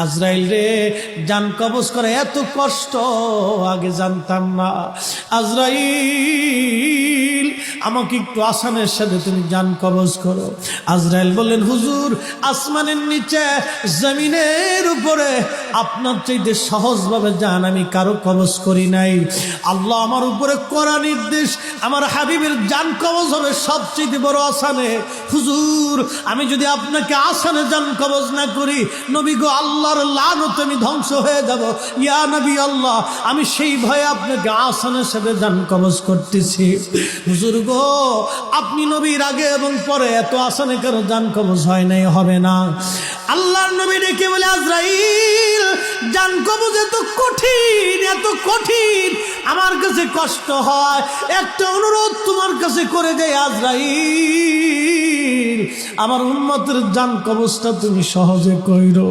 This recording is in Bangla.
আজরাইল রে, জান কবজ করে এত কষ্ট আগে জানতাম না। আজরাইল, আমাকে একটু আসানের সাথে তুমি জান কবজ করো। আজরাইল বললেন, হুজুর, আসমানের নিচে জমিনের উপরে আপনার চাইতে সহজভাবে জান আমি কারো কবজ করি নাই। আল্লাহ আমার উপরে কড়া নির্দেশ, আমার হাবিবের জান কবজ হবে সবচেয়ে বড় আসানে। হুজুর, আমি যদি আপনাকে আসানে জান কবজ না করি, নবী গো, আল্লাহর লানত আমি ধ্বংস হয়ে যাব। ইয়া নবী আল্লাহ, আমি সেই ভয়ে আপনাকে আসানের সাথে জান কবজ করতেছি। হুজুর গো, আপনি নবীর আগে এবং পরে এত আসানে কারো জান কবজ হয় নাই, হবে না। আল্লাহর নবী ডেকে বলে, আজরাইল, জান কবজ এত কঠিন, এত কঠিন, আমার কাছে কষ্ট হয়। একটা অনুরোধ তোমার কাছে করে দেয় আজরাইল, আমার উম্মতের জান কবজটা তুমি সহজে কইরো।